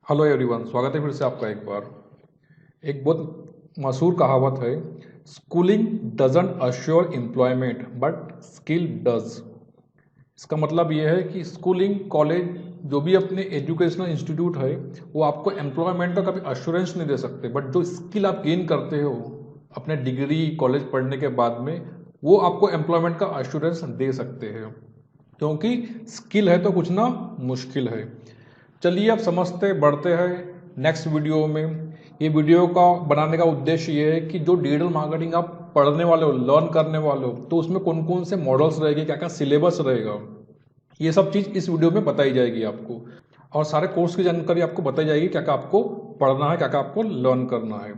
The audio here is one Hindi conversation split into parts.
हेलो एवरीवन, स्वागत है फिर से आपका एक बार। एक बहुत मशहूर कहावत है, schooling doesn't assure employment but skill does. इसका मतलब ये है कि स्कूलिंग, कॉलेज, जो भी अपने एजुकेशनल इंस्टीट्यूट है वो आपको एम्प्लॉयमेंट का कभी अश्योरेंस नहीं दे सकते, बट जो स्किल आप गेन करते हो अपने डिग्री कॉलेज पढ़ने के बाद में, वो आपको एम्प्लॉयमेंट का अश्योरेंस दे सकते हैं। क्योंकि स्किल है तो कुछ ना मुश्किल है। चलिए अब समझते बढ़ते हैं नेक्स्ट वीडियो में। ये वीडियो का बनाने का उद्देश्य ये है कि जो डिजिटल मार्केटिंग आप पढ़ने वाले हो, लर्न करने वाले हो, तो उसमें कौन कौन से मॉडल्स रहेंगे, क्या क्या सिलेबस रहेगा, ये सब चीज़ इस वीडियो में बताई जाएगी आपको। और सारे कोर्स की जानकारी आपको बताई जाएगी, क्या क्या आपको पढ़ना है, क्या क्या आपको लर्न करना है।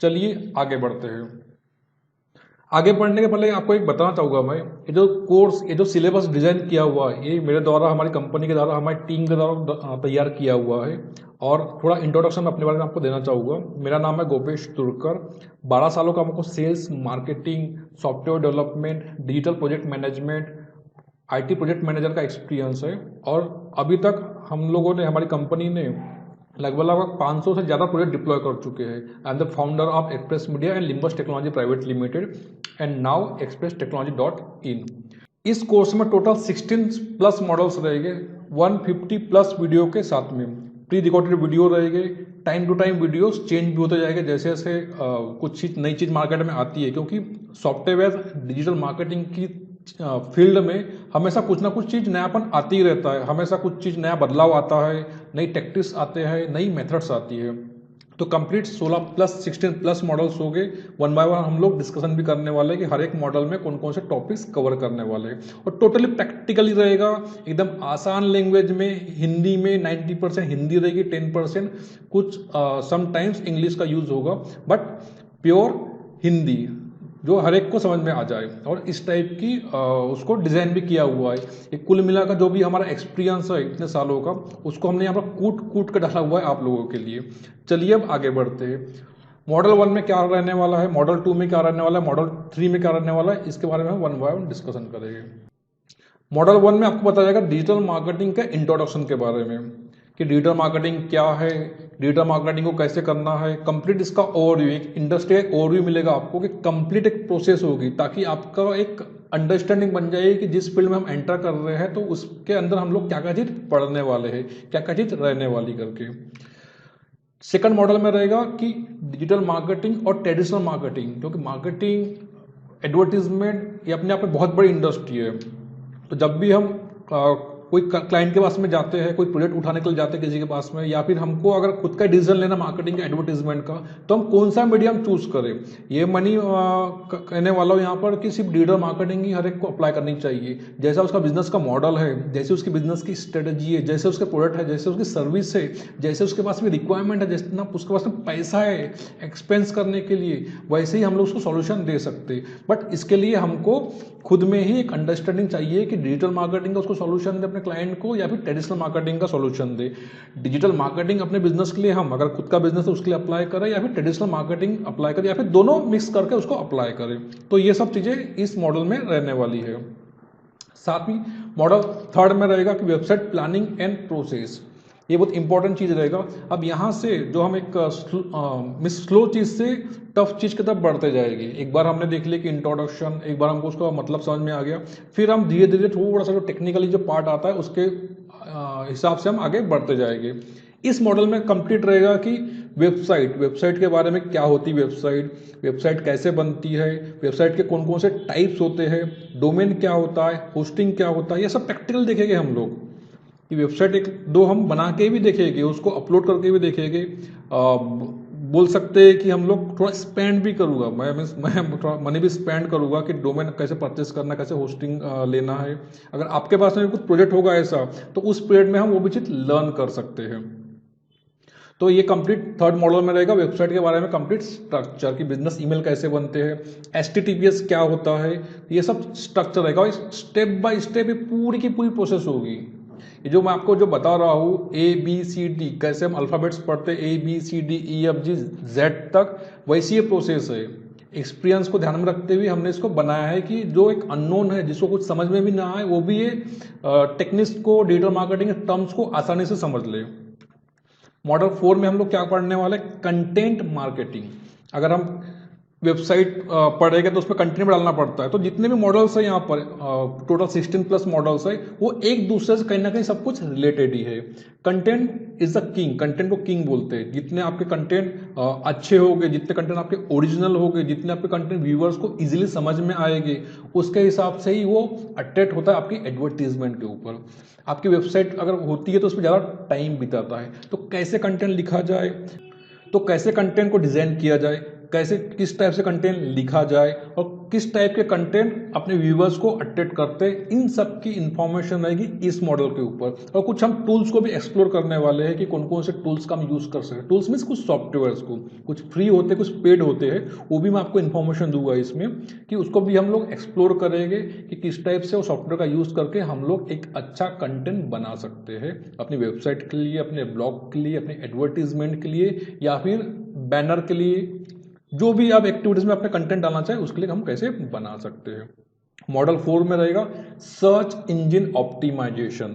चलिए आगे बढ़ते हैं। आगे बढ़ने के पहले आपको एक बताना चाहूँगा मैं, ये जो कोर्स, ये जो सिलेबस डिज़ाइन किया हुआ है, ये मेरे द्वारा, हमारी कंपनी के द्वारा, हमारी टीम के द्वारा तैयार किया हुआ है। और थोड़ा इंट्रोडक्शन अपने बारे में आपको देना चाहूँगा। मेरा नाम है गोपेश तुर्कर। 12 सालों का हमको sales, marketing, software development, digital project management, IT project manager का एक्सपीरियंस है। और अभी तक हम लोगों ने, हमारी कंपनी ने लगभग लगभग 500 से ज़्यादा प्रोजेक्ट डिप्लॉय कर चुके हैं। I am the founder of Express Media and Limbus Technology Private Limited and now Express Technology dot in. इस कोर्स में टोटल 16 प्लस मॉडल्स रहेंगे, 150 प्लस वीडियो के साथ में। प्री रिकॉर्डेड वीडियो रहेंगे, time to time videos change भी होते जाएंगे जैसे जैसे कुछ चीज़, नई चीज़ मार्केट में आती है। क्योंकि सॉफ्टवेयर डिजिटल मार्केटिंग की फील्ड में हमेशा कुछ ना कुछ चीज़ नयापन आती ही रहता है, हमेशा कुछ चीज़ नया बदलाव आता है, नई टेक्टिक्स आते हैं, नई मेथड्स आती है। तो कंप्लीट 16 प्लस 16 प्लस मॉडल्स हो गए। वन बाय वन हम लोग डिस्कशन भी करने वाले हैं कि हर एक मॉडल में कौन कौन से टॉपिक्स कवर करने वाले हैं। और टोटली प्रैक्टिकली रहेगा, एकदम आसान लैंग्वेज में, हिंदी में 90% हिंदी रहेगी, 10% कुछ समटाइम्स इंग्लिश का यूज़ होगा, बट प्योर हिंदी जो हर एक को समझ में आ जाए। और इस टाइप की उसको डिज़ाइन भी किया हुआ है। ये कुल मिलाकर जो भी हमारा एक्सपीरियंस है इतने सालों का, उसको हमने यहाँ पर कूट कूट कर डाला हुआ है आप लोगों के लिए। चलिए अब आगे बढ़ते हैं। मॉडल 1 में क्या रहने वाला है, मॉडल 2 में क्या रहने वाला है, मॉडल 3 में क्या रहने वाला है, इसके बारे में हम वन बाय वन डिस्कशन करेंगे। मॉडल 1 में आपको बताया जाएगा डिजिटल मार्केटिंग के इंट्रोडक्शन के बारे में, कि डिजिटल मार्केटिंग क्या है, डिजिटल मार्केटिंग को कैसे करना है, कंप्लीट इसका ओवरव्यू, एक इंडस्ट्री का ओवरव्यू मिलेगा आपको, कि कंप्लीट एक प्रोसेस होगी, ताकि आपका एक अंडरस्टैंडिंग बन जाए कि जिस फील्ड में हम एंटर कर रहे हैं तो उसके अंदर हम लोग क्या क्या चीज़ पढ़ने वाले हैं, क्या क्या चीज़ रहने वाली करके। सेकंड मॉडल में रहेगा कि डिजिटल मार्केटिंग और ट्रेडिशनल मार्केटिंग, क्योंकि मार्केटिंग, एडवर्टीजमेंट, ये अपने आप में बहुत बड़ी इंडस्ट्री है। तो जब भी हम कोई क्लाइंट के पास में जाते हैं, कोई प्रोजेक्ट उठाने के लिए जाते हैं किसी के पास में, या फिर हमको अगर खुद का डिसीजन लेना मार्केटिंग का, एडवर्टीजमेंट का, तो हम कौन सा मीडियम चूज करें। ये मनी कहने वाला हूँ यहाँ पर कि सिर्फ डिजिटल मार्केटिंग ही हर एक को अप्लाई करनी चाहिए। जैसा उसका बिजनेस का मॉडल है, जैसे उसकी बिजनेस की स्ट्रेटजी है, जैसे उसके प्रोडक्ट है, जैसे उसकी सर्विस है, जैसे उसके पास में रिक्वायरमेंट है, जितना उसके पास में पैसा है एक्सपेंस करने के लिए, वैसे ही हम लोग उसको सॉल्यूशन दे सकते। बट इसके लिए हमको खुद में ही एक अंडरस्टैंडिंग चाहिए कि डिजिटल मार्केटिंग का उसको सॉल्यूशन दे अपने क्लाइंट को, या फिर ट्रेडिशनल मार्केटिंग का सॉल्यूशन दे। डिजिटल मार्केटिंग अपने बिजनेस के लिए, हम अगर खुद का बिजनेस है उसके लिए अप्लाई करें, या फिर ट्रेडिशनल मार्केटिंग अप्लाई करें, या फिर दोनों मिक्स करके उसको अप्लाई करें। तो ये सब चीज़ें इस मॉडल में रहने वाली है। साथ ही मॉडल 3 में रहेगा कि वेबसाइट प्लानिंग एंड प्रोसेस, ये बहुत इंपॉर्टेंट चीज़ रहेगा। अब यहाँ से जो हम एक स्लो चीज़ से टफ चीज़ की तरफ बढ़ते जाएगी। एक बार हमने देख लिया कि इंट्रोडक्शन, एक बार हमको उसका मतलब समझ में आ गया, फिर हम धीरे धीरे थोड़ा सा जो टेक्निकली जो पार्ट आता है उसके हिसाब से हम आगे बढ़ते जाएंगे। इस मॉडल में कंप्लीट रहेगा कि वेबसाइट के बारे में, क्या होती है वेबसाइट कैसे बनती है, वेबसाइट के कौन कौन से टाइप्स होते हैं, डोमेन क्या होता है, होस्टिंग क्या होता है, ये सब प्रैक्टिकल देखेंगे हम लोग। कि वेबसाइट एक दो हम बना के भी देखेंगे, उसको अपलोड करके भी देखेंगे। बोल सकते हैं कि हम लोग थोड़ा स्पेंड भी करूँगा, मैं थोड़ा मनी भी स्पेंड करूँगा कि डोमेन कैसे परचेस करना, कैसे होस्टिंग लेना है। अगर आपके पास में कुछ प्रोजेक्ट होगा ऐसा, तो उस पीरियड में हम वो भी चीज़ लर्न कर सकते हैं। तो ये कंप्लीट 3rd मॉडल में रहेगा, वेबसाइट के बारे में कंप्लीट स्ट्रक्चर, कि बिजनेस ईमेल कैसे बनते हैं, HTTPS क्या होता है, ये सब स्ट्रक्चर रहेगा। स्टेप बाय स्टेप ये पूरी की पूरी प्रोसेस होगी। ये जो मैं आपको जो बता रहा हूँ, ABCD, कैसे हम अल्फ़ाबेट्स पढ़ते हैं, ABCDEFGZ तक, वैसी ये प्रोसेस है। एक्सपीरियंस को ध्यान में रखते हुए हमने इसको बनाया है कि जो एक अननोन है, जिसको कुछ समझ में भी ना आए, वो भी ये टेक्निक्स को, डिजिटल मार्केटिंग के टर्म्स को आसानी से समझ ले। मॉडल 4 में हम लोग क्या पढ़ने वाले, कंटेंट मार्केटिंग। अगर हम वेबसाइट पढ़ेगा तो उसमें कंटेंट डालना पड़ता है। तो जितने भी मॉडल्स है यहाँ पर टोटल 16+ मॉडल्स है, वो एक दूसरे से कहीं ना कहीं सब कुछ रिलेटेड ही है। Content is the king, content को किंग बोलते हैं। जितने आपके कंटेंट अच्छे होंगे, जितने कंटेंट आपके ओरिजिनल होंगे, जितने आपके कंटेंट व्यूवर्स को इजीली समझ में आएंगे, उसके हिसाब से ही वो अट्रैक्ट होता है आपकी एडवर्टीजमेंट के ऊपर। आपकी वेबसाइट अगर होती है तो उसमें ज़्यादा टाइम बिताता है। तो कैसे कंटेंट लिखा जाए, तो कैसे कंटेंट को डिजाइन किया जाए, कैसे किस टाइप से कंटेंट लिखा जाए और किस टाइप के कंटेंट अपने व्यूवर्स को अट्रैक्ट करते हैं, इन सब की इंफॉर्मेशन रहेगी इस मॉडल के ऊपर। और कुछ हम टूल्स को भी एक्सप्लोर करने वाले हैं कि कौन कौन से टूल्स का हम यूज कर सकते हैं। टूल्स मीन्स कुछ सॉफ्टवेयर्स को, कुछ फ्री होते हैं, कुछ पेड होते हैं, वो भी मैं आपको इन्फॉर्मेशन दूंगा इसमें कि उसको भी हम लोग एक्सप्लोर करेंगे कि किस टाइप से वो सॉफ्टवेयर का यूज करके हम लोग एक अच्छा कंटेंट बना सकते हैं अपनी वेबसाइट के लिए, अपने ब्लॉग के लिए, अपने एडवर्टीजमेंट के लिए, या फिर बैनर के लिए, जो भी आप एक्टिविटीज में अपने कंटेंट डालना चाहे उसके लिए हम कैसे बना सकते हैं। मॉडल 4 में रहेगा सर्च इंजन ऑप्टिमाइजेशन।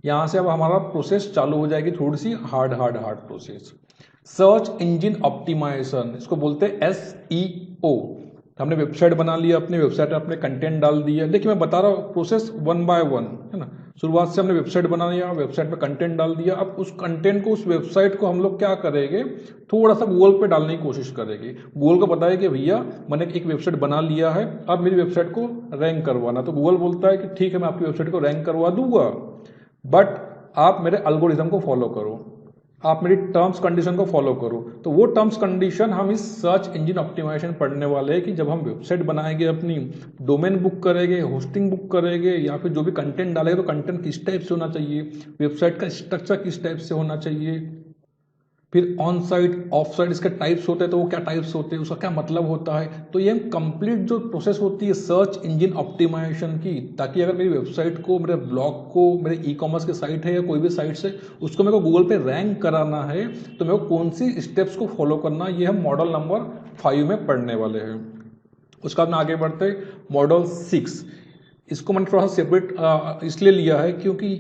यहां से अब हमारा प्रोसेस चालू हो जाएगी, थोड़ी सी hard process. Search engine optimisation, इसको बोलते हैं SEO। हमने वेबसाइट बना लिया, अपने वेबसाइट में अपने कंटेंट डाल दिया। देखिए मैं बता रहा हूँ प्रोसेस 1 by 1 है ना। शुरुआत से हमने वेबसाइट बना लिया, वेबसाइट में कंटेंट डाल दिया। अब उस कंटेंट को, उस वेबसाइट को हम लोग क्या करेंगे, थोड़ा सा गूगल पे डालने की कोशिश करेंगे। गूगल को पता है कि भैया मैंने एक वेबसाइट बना लिया है, अब मेरी वेबसाइट को रैंक करवाना। तो गूगल बोलता है कि ठीक है मैं आपकी वेबसाइट को रैंक करवा दूंगा, बट आप मेरे एल्गोरिथम को फॉलो करो, आप मेरी टर्म्स कंडीशन को फॉलो करो। तो वो टर्म्स कंडीशन हम इस सर्च इंजन ऑप्टिमाइजेशन पढ़ने वाले हैं कि जब हम वेबसाइट बनाएंगे, अपनी डोमेन बुक करेंगे, होस्टिंग बुक करेंगे, या फिर जो भी कंटेंट डालेंगे, तो कंटेंट किस टाइप से होना चाहिए, वेबसाइट का स्ट्रक्चर किस टाइप से होना चाहिए, फिर ऑन साइट ऑफ साइट इसके टाइप्स होते हैं, तो वो क्या टाइप्स होते हैं, उसका क्या मतलब होता है। तो ये कंप्लीट जो प्रोसेस होती है सर्च इंजन ऑप्टिमाइजेशन की, ताकि अगर मेरी वेबसाइट को, मेरे ब्लॉग को, मेरे ई-कॉमर्स के साइट है या कोई भी साइट से, उसको मेरे को गूगल पे रैंक कराना है, तो मेरे को कौन सी स्टेप्स को फॉलो करना, ये हम मॉडल नंबर 5 में पढ़ने वाले हैं। उसका बाद आगे बढ़ते मॉडल 6। इसको मैंने थोड़ा सा सेपरेट इसलिए लिया है क्योंकि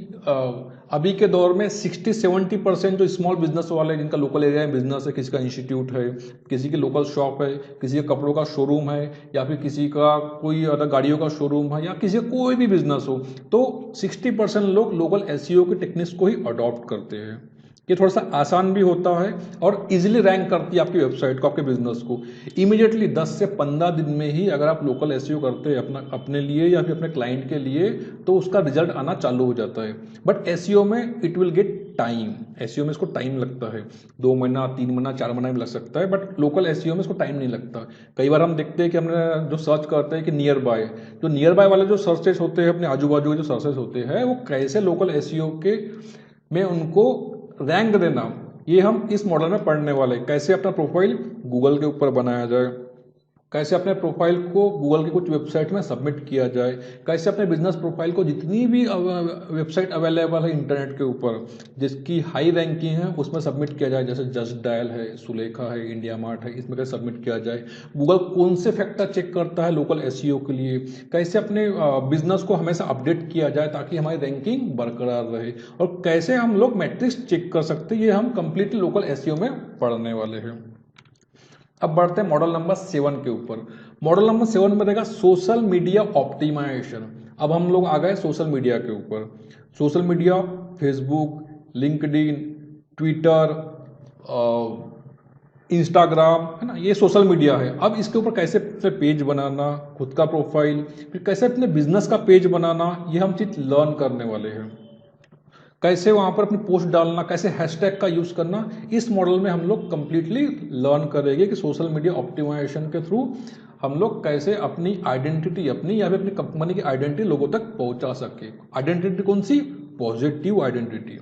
अभी के दौर में 60-70% जो स्मॉल बिजनेस वाले, जिनका लोकल एरिया में बिजनेस है, किसी का इंस्टीट्यूट है, किसी की लोकल शॉप है, किसी के कपड़ों का शोरूम है, या फिर किसी का कोई अदर गाड़ियों का शोरूम है, या किसी का कोई भी बिजनेस हो, तो 60% लोग लोकल एसईओ की टेक्निक्स को ही अडॉप्ट करते हैं। ये थोड़ा सा आसान भी होता है और इजीली रैंक करती है आपकी वेबसाइट को, आपके बिजनेस को। इमीडिएटली 10 से 15 दिन में ही अगर आप लोकल एसईओ करते हैं अपने लिए या फिर अपने क्लाइंट के लिए, तो उसका रिजल्ट आना चालू हो जाता है। बट एसईओ में it will get time, SEO में इसको टाइम लगता है, 2 महीना, 3 महीना, 4 महीना भी लग सकता है, बट लोकल एसईओ में इसको टाइम नहीं लगता। कई बार हम देखते हैं कि हमने जो सर्च करते हैं कि नियर बाय, जो नियर बाय वाले जो सर्चेस होते हैं, अपने आजू बाजू के जो सर्चेस होते हैं, वो कैसे लोकल एसईओ के में उनको रैंक देना, ये हम इस मॉडल में पढ़ने वाले हैं। कैसे अपना प्रोफाइल गूगल के ऊपर बनाया जाए, कैसे अपने प्रोफाइल को गूगल की कुछ वेबसाइट में सबमिट किया जाए, कैसे अपने बिजनेस प्रोफाइल को जितनी भी वेबसाइट अवेलेबल है इंटरनेट के ऊपर जिसकी हाई रैंकिंग है उसमें सबमिट किया जाए, जैसे जस्ट डायल है, सुलेखा है, इंडिया मार्ट है, इसमें कैसे सबमिट किया जाए। गूगल कौन से फैक्टर चेक करता है लोकल एसईओ के लिए, कैसे अपने बिजनेस को हमेशा अपडेट किया जाए ताकि हमारी रैंकिंग बरकरार रहे, और कैसे हम लोग मैट्रिक्स चेक कर सकते हैं, ये हम कंप्लीटली लोकल एसईओ में पढ़ने वाले हैं। अब बढ़ते हैं मॉडल नंबर 7 के ऊपर। मॉडल नंबर 7 में रहेगा सोशल मीडिया ऑप्टिमाइजेशन। अब हम लोग आ गए सोशल मीडिया के ऊपर। Social media, Facebook, LinkedIn, Twitter, Instagram, है ना, ये सोशल मीडिया है। अब इसके ऊपर कैसे अपने पेज बनाना, खुद का प्रोफाइल, फिर कैसे अपने बिजनेस का पेज बनाना, ये हम चीज लर्न करने वाले हैं। कैसे वहां पर अपनी पोस्ट डालना, कैसे हैशटैग का यूज करना, इस मॉडल में हम लोग कंप्लीटली लर्न करेंगे कि सोशल मीडिया ऑप्टिमाइजेशन के थ्रू हम लोग कैसे अपनी आइडेंटिटी, अपनी या फिर अपनी कंपनी की आइडेंटिटी लोगों तक पहुंचा सके। आइडेंटिटी कौन सी? Positive identity.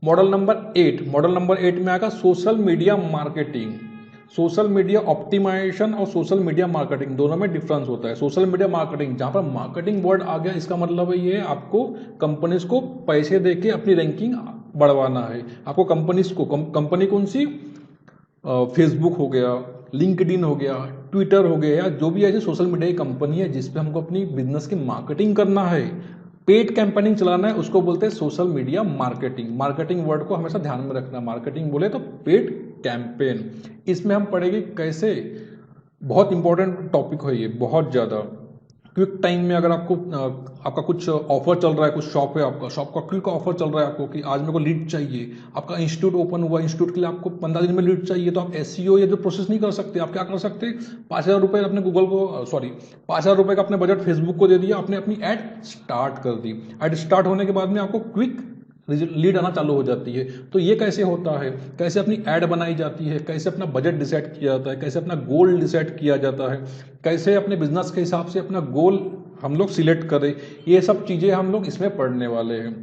Model number 8, model number 8 में आएगा social media marketing. Social media optimisation और सोशल मीडिया मार्केटिंग दोनों में डिफरेंस होता है। सोशल मीडिया मार्केटिंग, जहां पर मार्केटिंग वर्ड आ गया, इसका मतलब ये है आपको कंपनीज को पैसे देके अपनी रैंकिंग बढ़वाना है। आपको कंपनीज को, कंपनी कौन सी, फेसबुक हो गया, लिंक्डइन हो गया, ट्विटर हो गया, या जो भी ऐसी सोशल मीडिया की कंपनी है जिसपे हमको अपनी बिजनेस की मार्केटिंग करना है, पेड कैंपेनिंग चलाना है उसको बोलते हैं social media marketing. Marketing word को हमेशा ध्यान में रखना, मार्केटिंग बोले तो पेड कैंपेन। इसमें हम पढ़ेंगे कैसे, बहुत इंपॉर्टेंट टॉपिक है ये, बहुत ज़्यादा। क्विक टाइम में अगर आपको आपका कुछ ऑफर चल रहा है, कुछ शॉप है आपका, शॉप का क्विक ऑफर चल रहा है आपको कि आज मेरे को लीड चाहिए, आपका इंस्टीट्यूट ओपन हुआ, इंस्टीट्यूट के लिए आपको 15 दिन में लीड चाहिए, तो आप एसईओ या जो प्रोसेस नहीं कर सकते, आप क्या कर सकते, 5,000 रुपये अपने गूगल को, सॉरी 5,000 रुपये का अपने बजट फेसबुक को दे दिया, आपने अपनी ऐड स्टार्ट कर दी। ऐड स्टार्ट होने के बाद में आपको क्विक लीड आना चालू हो जाती है। तो ये कैसे होता है, कैसे अपनी ऐड बनाई जाती है, कैसे अपना बजट डिसाइड किया जाता है, कैसे अपना गोल डिसाइड किया जाता है, कैसे अपने बिजनेस के हिसाब से अपना गोल हम लोग सिलेक्ट करें, ये सब चीज़ें हम लोग इसमें पढ़ने वाले हैं।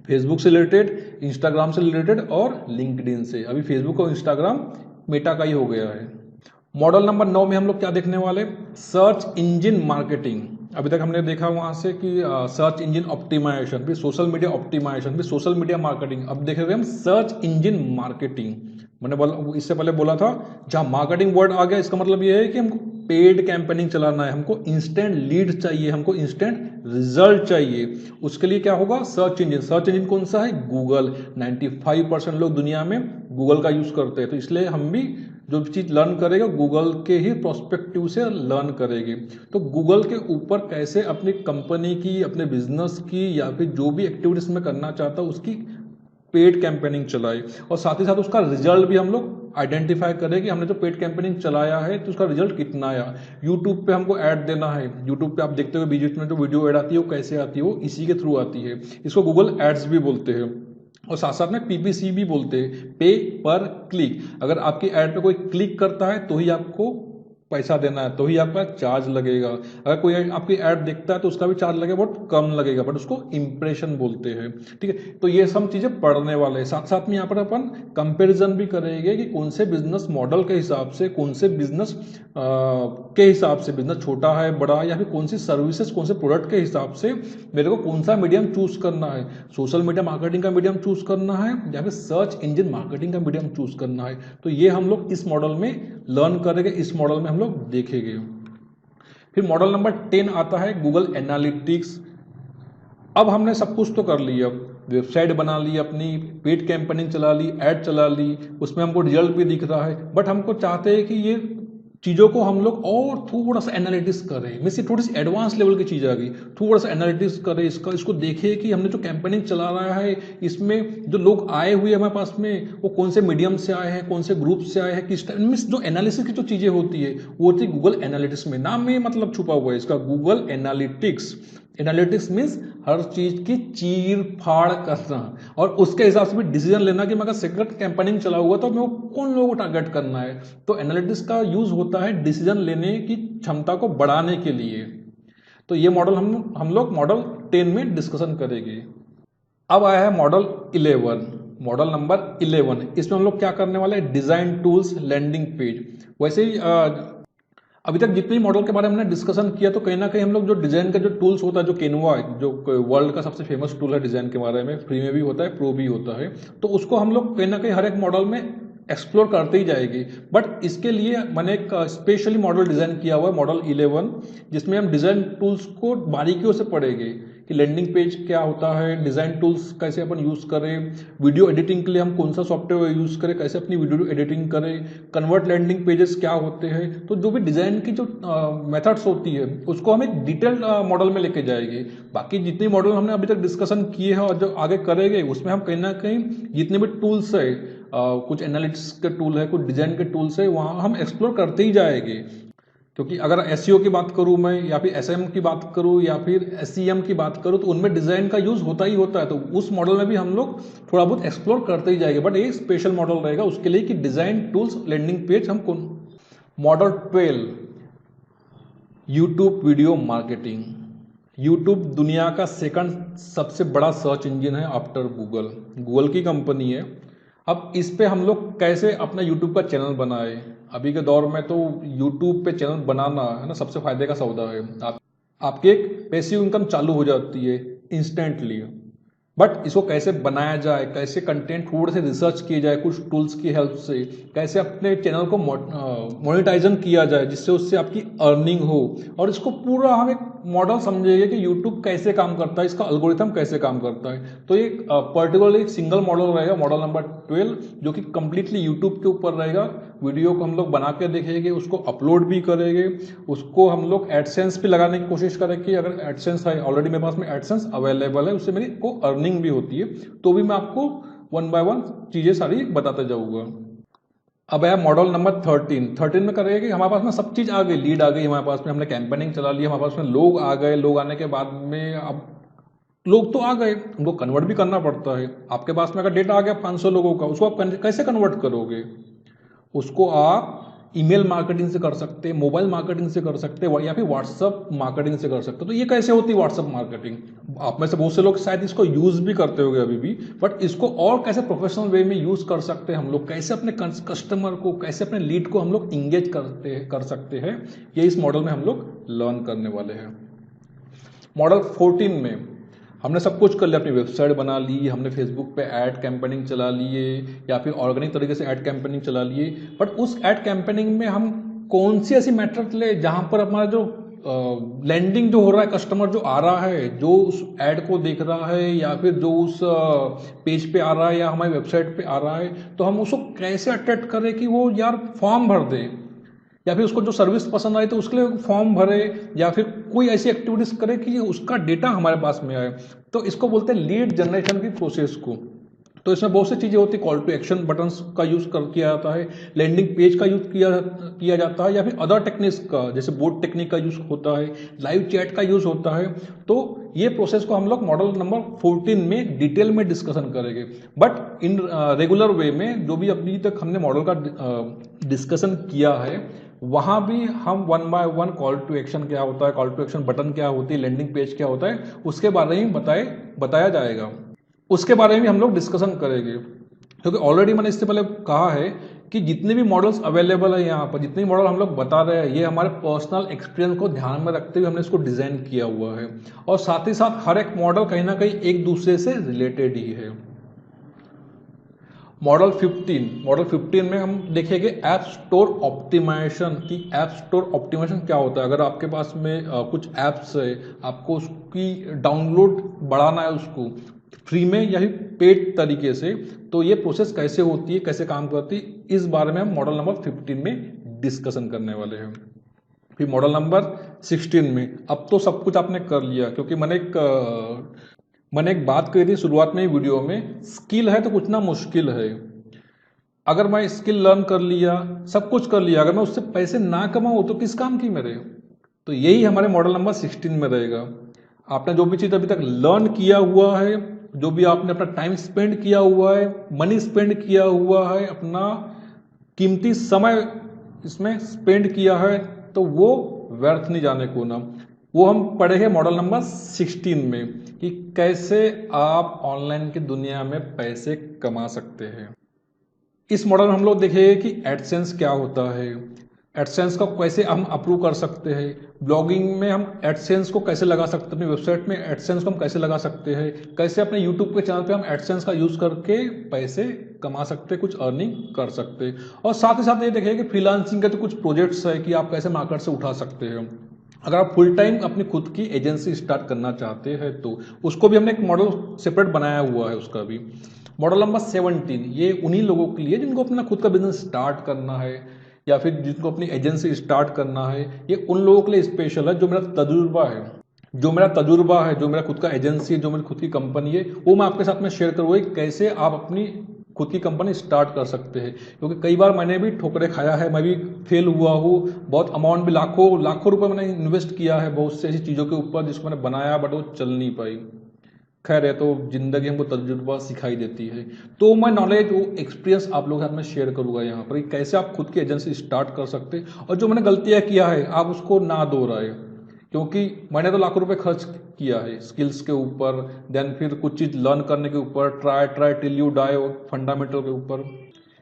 फेसबुक से रिलेटेड, इंस्टाग्राम से रिलेटेड और लिंक्डइन से। अभी फेसबुक और इंस्टाग्राम मेटा का ही हो गया है। मॉडल नंबर 9 में हम लोग क्या देखने वाले, सर्च इंजन मार्केटिंग। अभी तक हमने देखा वहां से कि सर्च इंजन ऑप्टिमाइजेशन, भी सोशल मीडिया ऑप्टिमाइजेशन, भी सोशल मीडिया मार्केटिंग। अब देख रहे हैं हम सर्च इंजन मार्केटिंग। मैंने बोला, इससे पहले बोला था, जहां मार्केटिंग वर्ड आ गया इसका मतलब ये है कि हमको पेड कैंपेनिंग चलाना है, हमको इंस्टेंट लीड चाहिए, हमको इंस्टेंट रिजल्ट चाहिए। उसके लिए क्या होगा, सर्च इंजन। सर्च इंजन कौन सा है, गूगल। 95% लोग दुनिया में गूगल का यूज करते हैं, तो इसलिए हम भी जो चीज़ लर्न करेगा गूगल के ही प्रोस्पेक्टिव से लर्न करेंगे। तो गूगल के ऊपर कैसे अपनी कंपनी की, अपने बिजनेस की, या फिर जो भी एक्टिविटीज में करना चाहता है उसकी पेड कैंपेनिंग चलाए, और साथ ही साथ उसका रिजल्ट भी हम लोग आइडेंटिफाई करें कि हमने जो पेड कैंपेनिंग चलाया है तो उसका रिजल्ट कितना आया। यूट्यूब पे हमको ऐड देना है, यूट्यूब पे आप देखते हुए बीच में जो वीडियो ऐड आती है वो कैसे आती है, वो इसी के थ्रू आती है। इसको गूगल एड्स भी बोलते हैं, और साथ साथ में पीपीसी भी बोलते हैं, पे पर क्लिक। अगर आपकी ऐड पे कोई क्लिक करता है तो ही आपको पैसा देना है, तो ही आपका चार्ज लगेगा। अगर कोई आपकी ऐड देखता है तो उसका भी चार्ज लगेगा, बहुत कम लगेगा, बट उसको इंप्रेशन बोलते हैं। ठीक है, तो ये सब चीजें पढ़ने वाले हैं। साथ साथ में यहाँ पर अपन कंपैरिजन भी करेंगे कि कौन से बिजनेस मॉडल के हिसाब से, कौन से बिजनेस के हिसाब से, बिजनेस छोटा है बड़ा है, या फिर कौन सी सर्विसेज, कौन से प्रोडक्ट के हिसाब से मेरे को कौन सा मीडियम चूज करना है, सोशल मीडिया मार्केटिंग का मीडियम चूज करना है या फिर सर्च इंजन मार्केटिंग का मीडियम चूज करना है। तो ये हम लोग इस मॉडल में लर्न करेंगे, इस मॉडल में हम लोग देखेंगे। फिर मॉडल नंबर 10 आता है गूगल एनालिटिक्स। अब हमने सब कुछ तो कर लिया, वेबसाइट बना ली अपनी, पेड कैंपेनिंग चला ली, ऐड चला ली, उसमें हमको रिजल्ट भी दिख रहा है, बट हमको चाहते हैं कि ये चीज़ों को हम लोग और थोड़ा सा एनालिटिक्स करें। मीन्स ये थोड़ी सी एडवांस लेवल की चीज़ आ गई, थोड़ा सा एनालिटिक्स करें इसको देखें कि हमने जो कैंपेनिंग चला रहा है इसमें जो लोग आए हुए हमारे पास में वो कौन से मीडियम से आए हैं, कौन से ग्रुप से आए हैं, किस टाइम। मीन्स जो एनालिसिस की जो चीज़ें होती है वो होती है गूगल एनालिटिक्स में। नाम में मतलब छुपा हुआ है इसका, गूगल एनालिटिक्स। एनालिटिक्स मीन्स हर चीज की चीर फाड़ करना और उसके हिसाब से भी डिसीजन लेना कि मैं अगर सेकंड कैंपेनिंग चला हुआ तो मैं कौन लोगों को टारगेट करना है। तो एनालिटिक्स का यूज होता है डिसीजन लेने की क्षमता को बढ़ाने के लिए। तो ये मॉडल हम लोग मॉडल 10 में डिस्कशन करेंगे। अब आया है मॉडल 11, मॉडल नंबर 11। इसमें हम लोग क्या करने वाले हैं, डिजाइन टूल्स, लैंडिंग पेज। वैसे ही अभी तक जितने मॉडल के बारे में हमने डिस्कशन किया तो कहीं ना कहीं हम लोग जो डिजाइन का जो टूल्स होता है, जो केनवा जो वर्ल्ड का सबसे फेमस टूल है डिजाइन के बारे में, फ्री में भी होता है, प्रो भी होता है, तो उसको हम लोग कहीं ना कहीं हर एक मॉडल में एक्सप्लोर करते ही जाएगी। बट इसके लिए मैंने एक स्पेशली मॉडल डिजाइन किया हुआ है, मॉडल 11, जिसमें हम डिजाइन टूल्स को बारीकियों से पढ़ेंगे कि लैंडिंग पेज क्या होता है, डिजाइन टूल्स कैसे अपन यूज करें, वीडियो एडिटिंग के लिए हम कौन सा सॉफ्टवेयर यूज करें, कैसे अपनी वीडियो एडिटिंग करें, कन्वर्ट लैंडिंग पेजेस क्या होते हैं। तो जो भी डिजाइन की जो मेथड्स होती है उसको हम एक डिटेल्ड मॉडल में लेके जाएंगे। बाकी जितने मॉडल हमने अभी तक डिस्कशन किए हैं और जो आगे करेंगे उसमें हम कहीं ना कहीं जितने भी टूल्स है, कुछ एनालिटिक्स के टूल है, कुछ डिजाइन के टूल्स है, वहाँ हम एक्सप्लोर करते ही जाएंगे। क्योंकि अगर एसईओ की बात करूं मैं, या फिर एसएम की बात करूं, या फिर एसईएम की बात करूं, तो उनमें डिजाइन का यूज होता ही होता है। तो उस मॉडल में भी हम लोग थोड़ा बहुत एक्सप्लोर करते ही जाएंगे, बट एक स्पेशल मॉडल रहेगा उसके लिए कि डिजाइन टूल्स, लैंडिंग पेज हम कौन। Model 12, YouTube video marketing. YouTube दुनिया का सेकंड सबसे बड़ा सर्च इंजन है आफ्टर गूगल, गूगल की कंपनी है। अब इस पे हम लोग कैसे अपना यूट्यूब का चैनल बनाए। अभी के दौर में तो यूट्यूब पे चैनल बनाना है ना सबसे फायदे का सौदा है। आपकी एक पैसिव इनकम चालू हो जाती है इंस्टेंटली। बट इसको कैसे बनाया जाए, कैसे कंटेंट थोड़े से रिसर्च किए जाए कुछ टूल्स की हेल्प से, कैसे अपने चैनल को मोनेटाइजन किया जाए जिससे उससे आपकी अर्निंग हो, और इसको पूरा हम एक मॉडल समझेंगे कि यूट्यूब कैसे काम करता है, इसका एल्गोरिथम कैसे काम करता है। तो ये पर्टिकुलरली एक सिंगल मॉडल रहेगा, मॉडल नंबर 12, जो कि कंप्लीटली यूट्यूब के ऊपर रहेगा। वीडियो को हम लोग बना के देखेंगे, उसको अपलोड भी करेंगे, उसको हम लोग एडसेंस पे लगाने की कोशिश करें कि अगर एडसेंस है, ऑलरेडी मेरे पास में एडसेंस अवेलेबल है, उससे मेरी को अर्निंग भी होती है, तो भी मैं आपको 1 बाय 1 चीज़ें सारी बताते जाऊँगा। अब है मॉडल नंबर 13 में करेंगे कि हमारे पास में सब चीज़ आ गई, लीड आ गई हमारे पास में, हमने कैंपेनिंग चला लिया, हमारे पास में लोग आ गए, लोग आने के बाद में अब लोग तो आ गए, उनको कन्वर्ट भी करना पड़ता है। आपके पास में अगर डेटा आ गया 500 लोगों का, उसको आप कैसे कन्वर्ट करोगे? उसको आप ईमेल मार्केटिंग से कर सकते हैं, मोबाइल मार्केटिंग से कर सकते हैं, या फिर व्हाट्सअप मार्केटिंग से कर सकते हो। तो ये कैसे होती है व्हाट्सअप मार्केटिंग? आप में से बहुत से लोग शायद इसको यूज़ भी करते होंगे अभी भी, बट इसको और कैसे प्रोफेशनल वे में यूज़ कर सकते हैं हम लोग, कैसे अपने कस्टमर को, कैसे अपने लीड को हम लोग इंगेज कर सकते हैं, ये इस मॉडल में हम लोग लर्न करने वाले हैं। मॉडल 14 में हमने सब कुछ कर लिया, अपनी वेबसाइट बना ली, हमने फेसबुक पे ऐड कैंपेनिंग चला लिए, या फिर ऑर्गेनिक तरीके से ऐड कैंपेनिंग चला लिए, बट उस ऐड कैंपेनिंग में हम कौन सी ऐसी मेथड ले जहाँ पर हमारा जो लैंडिंग जो हो रहा है, कस्टमर जो आ रहा है, जो उस ऐड को देख रहा है, या फिर जो उस पेज पे आ रहा है या हमारी वेबसाइट पे आ रहा है, तो हम उसको कैसे अट्रैक्ट करें कि वो यार फॉर्म भर दे, या फिर उसको जो सर्विस पसंद आए तो उसके लिए फॉर्म भरे, या फिर कोई ऐसी एक्टिविटीज करे कि उसका डेटा हमारे पास में आए। तो इसको बोलते हैं लीड जनरेशन की प्रोसेस को। तो इसमें बहुत सी चीज़ें होती है, कॉल टू एक्शन बटन्स का यूज़ किया जाता है, लैंडिंग पेज का यूज़ किया जाता है, या फिर अदर टेक्निक्स का, जैसे बोट टेक्निक का यूज़ होता है, लाइव चैट का यूज़ होता है। तो ये प्रोसेस को हम लोग मॉडल नंबर 14 में डिटेल में डिस्कशन करेंगे। बट इन रेगुलर वे में जो भी अभी तक हमने मॉडल का डिस्कशन किया है, वहाँ भी हम 1 बाय 1 कॉल टू एक्शन क्या होता है, कॉल टू एक्शन बटन क्या होती है, लैंडिंग पेज क्या होता है, उसके बारे में बताया जाएगा, उसके बारे में हम लोग डिस्कशन करेंगे। क्योंकि ऑलरेडी मैंने इससे पहले कहा है कि जितने भी मॉडल्स अवेलेबल है यहाँ पर, जितने भी मॉडल हम लोग बता रहे हैं, ये हमारे पर्सनल एक्सपीरियंस को ध्यान में रखते हुए हमने इसको डिज़ाइन किया हुआ है, और साथ ही साथ हर एक मॉडल कहीं ना कहीं एक दूसरे से रिलेटेड ही है। मॉडल 15 में हम देखेंगे ऐप स्टोर ऑप्टिमाइजेशन, कि ऐप स्टोर ऑप्टिमाइजेशन क्या होता है। अगर आपके पास में कुछ ऐप्स है, आपको उसकी डाउनलोड बढ़ाना है, उसको फ्री में या फिर पेड तरीके से, तो ये प्रोसेस कैसे होती है, कैसे काम करती है, इस बारे में हम मॉडल नंबर 15 में डिस्कशन करने वाले हैं। फिर मॉडल नंबर 16 में, अब तो सब कुछ आपने कर लिया, क्योंकि मैंने एक बात कही थी शुरुआत में ही वीडियो में, स्किल है तो कुछ ना मुश्किल है। अगर मैं स्किल लर्न कर लिया, सब कुछ कर लिया, अगर मैं उससे पैसे ना कमाऊँ तो किस काम की मेरे? तो यही हमारे मॉडल नंबर 16 में रहेगा। आपने जो भी चीज़ अभी तक लर्न किया हुआ है, जो भी आपने अपना टाइम स्पेंड किया हुआ है, मनी स्पेंड किया हुआ है, अपना कीमती समय इसमें स्पेंड किया है, तो वो व्यर्थ नहीं जाने को ना। वो हम पढ़ेंगे मॉडल नंबर 16 में, कि कैसे आप ऑनलाइन की दुनिया में पैसे कमा सकते हैं। इस मॉडल में हम लोग देखेंगे कि एडसेंस क्या होता है, एडसेंस को कैसे हम अप्रूव कर सकते हैं, ब्लॉगिंग में हम एडसेंस को कैसे लगा सकते हैं, अपनी वेबसाइट में एडसेंस को हम कैसे लगा सकते हैं, कैसे अपने यूट्यूब के चैनल पे हम एडसेंस का यूज़ करके पैसे कमा सकते हैं, कुछ अर्निंग कर सकते हैं। और साथ ही साथ ये देखेंगे कि फ्रीलांसिंग के तो कुछ प्रोजेक्ट्स है कि आप कैसे मार्केट से उठा सकते हैं। अगर आप फुल टाइम अपनी खुद की एजेंसी स्टार्ट करना चाहते हैं तो उसको भी हमने एक मॉडल सेपरेट बनाया हुआ है, उसका भी। मॉडल नंबर 17, ये उन्हीं लोगों के लिए जिनको अपना खुद का बिजनेस स्टार्ट करना है, या फिर जिनको अपनी एजेंसी स्टार्ट करना है। ये उन लोगों के लिए स्पेशल है, जो मेरा तजुर्बा है, जो मेरा खुद का एजेंसी है, जो मेरी खुद की कंपनी है, वो मैं आपके साथ में शेयर करूँगा कैसे आप अपनी खुद की कंपनी स्टार्ट कर सकते हैं। क्योंकि कई बार मैंने भी ठोकरें खाया है, मैं भी फेल हुआ हूँ, बहुत अमाउंट भी लाखों रुपए मैंने इन्वेस्ट किया है बहुत सी ऐसी चीज़ों के ऊपर जिसको मैंने बनाया, बट वो चल नहीं पाई। खैर है, तो जिंदगी हमको तजुर्बा सिखाई देती है। तो मैं नॉलेज, वो एक्सपीरियंस आप लोगों के साथ में शेयर करूंगा यहाँ पर, कैसे आप खुद की एजेंसी स्टार्ट कर सकते हैं, और जो मैंने गलतियाँ किया है आप उसको ना दोहराए। क्योंकि मैंने तो लाखों रुपए खर्च किया है स्किल्स के ऊपर, देन फिर कुछ चीज़ लर्न करने के ऊपर, try till you die, fundamental के ऊपर।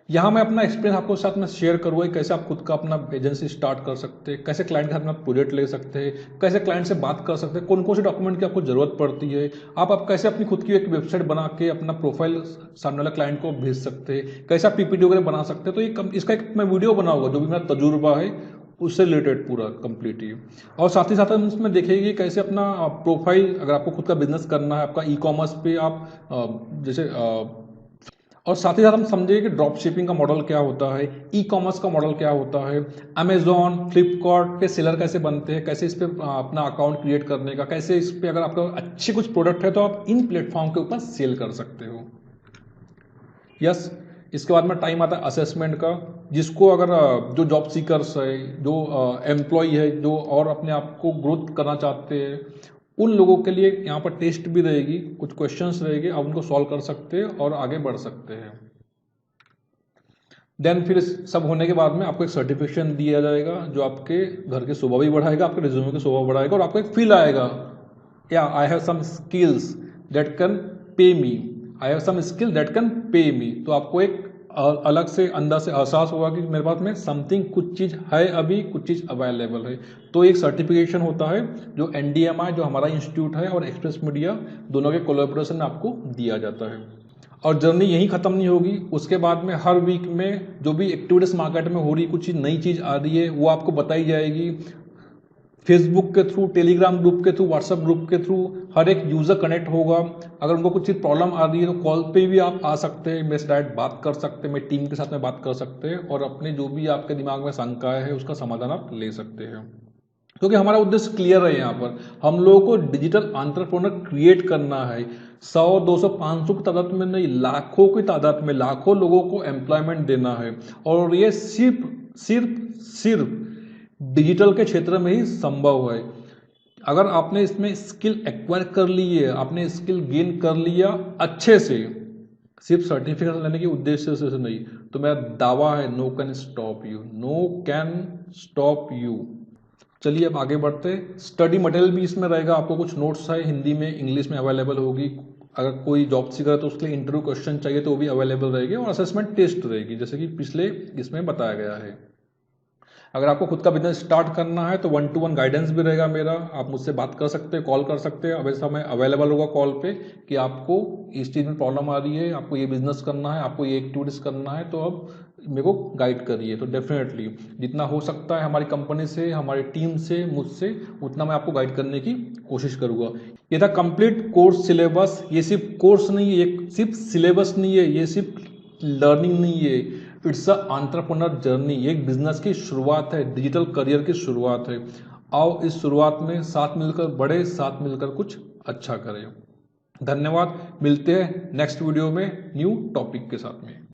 यहाँ मैं अपना एक्सपीरियंस आपको साथ में शेयर करूँगा कि कैसे आप खुद का अपना एजेंसी स्टार्ट कर सकते हैं, कैसे क्लाइंट के साथ में आप प्रोजेक्ट ले सकते हैं, कैसे क्लाइंट से बात कर सकते हैं, कौन कौन से डॉक्यूमेंट की आपको ज़रूरत पड़ती है, आप कैसे अपनी खुद की एक वेबसाइट बना के अपना प्रोफाइल सामने वाले क्लाइंट को भेज सकते हैं, कैसे आप पीपीटी वगैरह बना सकते हैं। तो ये इसका एक मैं वीडियो बनाऊंगा जो भी मेरा तजुर्बा है उससे रिलेटेड पूरा कंप्लीट ही। और साथ ही साथ हम इसमें देखेंगे कैसे अपना प्रोफाइल, अगर आपको खुद का बिजनेस करना है, आपका ई कॉमर्स पे आप जैसे और साथ ही साथ हम समझेंगे कि ड्रॉप शिपिंग का मॉडल क्या होता है, ई कॉमर्स का मॉडल क्या होता है, अमेजॉन फ्लिपकार्ट पे सेलर कैसे बनते हैं, कैसे इस पे अपना अकाउंट क्रिएट करने का, कैसे इस पे अगर आपका अच्छे कुछ प्रोडक्ट है तो आप इन प्लेटफॉर्म के ऊपर सेल कर सकते हो। यस, इसके बाद में टाइम आता है असेसमेंट का, जिसको अगर जो जॉब सीकर्स है, जो एम्प्लॉय है, जो और अपने आप को ग्रोथ करना चाहते हैं, उन लोगों के लिए यहाँ पर टेस्ट भी रहेगी, कुछ क्वेश्चंस रहेंगे, आप उनको सॉल्व कर सकते हैं और आगे बढ़ सकते हैं। देन फिर सब होने के बाद में आपको एक सर्टिफिकेशन दिया जाएगा जो आपके घर की शोभा भी बढ़ाएगा, आपके रिज्यूमे की शोभा बढ़ाएगा और आपको एक फील आएगा, या I have some skills that can pay me, I have some skill that can pay me. तो आपको एक अलग से अंदर से एहसास होगा कि मेरे पास में समथिंग, कुछ चीज़ है, अभी कुछ चीज़ अवेलेबल है। तो एक सर्टिफिकेशन होता है जो NDMI जो हमारा इंस्टीट्यूट है और एक्सप्रेस मीडिया दोनों के कोलैबोरेशन में आपको दिया जाता है। और जर्नी यहीं ख़त्म नहीं होगी, उसके बाद में हर वीक में जो भी एक्टिविटीज़ मार्केट में हो रही, कुछ नई चीज़ आ रही है, वो आपको बताई जाएगी। फेसबुक के थ्रू, टेलीग्राम ग्रुप के थ्रू, व्हाट्सएप ग्रुप के थ्रू हर एक यूज़र कनेक्ट होगा। अगर उनको कुछ चीज़ प्रॉब्लम आ रही है तो कॉल पे भी आप आ सकते हैं, मेरे से डायरेक्ट बात कर सकते हैं, मेरी टीम के साथ में बात कर सकते हैं और अपने जो भी आपके दिमाग में शंकाएं है उसका समाधान आप ले सकते हैं। क्योंकि हमारा उद्देश्य क्लियर है, यहाँ पर हम लोगों को डिजिटल एंटरप्रेन्योर क्रिएट करना है। 100, 200, 500 की तादाद में नहीं, लाखों की तादाद में लाखों लोगों को एम्प्लॉयमेंट देना है। और ये सिर्फ डिजिटल के क्षेत्र में ही संभव है। अगर आपने इसमें स्किल एक्वायर कर ली है, आपने स्किल गेन कर लिया अच्छे से, सिर्फ सर्टिफिकेट लेने के उद्देश्य से नहीं, तो मेरा दावा है no can stop you, no can stop you. चलिए अब आगे बढ़ते हैं। स्टडी मटेरियल भी इसमें रहेगा, आपको कुछ नोट्स है हिंदी में, इंग्लिश में अवेलेबल होगी। अगर कोई जॉब सीकर है तो उसके लिए इंटरव्यू क्वेश्चन चाहिए तो वो भी अवेलेबल रहेगी और असेसमेंट टेस्ट रहेगी, जैसे कि पिछले इसमें बताया गया है। अगर आपको खुद का बिजनेस स्टार्ट करना है तो 1-to-1 गाइडेंस भी रहेगा मेरा, आप मुझसे बात कर सकते हैं, कॉल कर सकते हैं। वैसा मैं अवेलेबल होगा कॉल पे कि आपको इस चीज़ में प्रॉब्लम आ रही है, आपको ये बिजनेस करना है, आपको ये एक्टिविटीज़ करना है, तो अब मेरे को गाइड करिए। तो डेफिनेटली जितना हो सकता है हमारी कंपनी से, हमारी टीम से, मुझसे, उतना मैं आपको गाइड करने की कोशिश करूँगा। ये था कंप्लीट कोर्स सिलेबस। ये सिर्फ कोर्स नहीं है, ये सिर्फ सिलेबस नहीं है, ये सिर्फ लर्निंग नहीं है, इट्स अ एंटरप्रेन्योर जर्नी। एक बिजनेस की शुरुआत है, डिजिटल करियर की शुरुआत है। आओ इस शुरुआत में साथ मिलकर बढ़े, साथ मिलकर कुछ अच्छा करें। धन्यवाद, मिलते हैं नेक्स्ट वीडियो में न्यू टॉपिक के साथ में।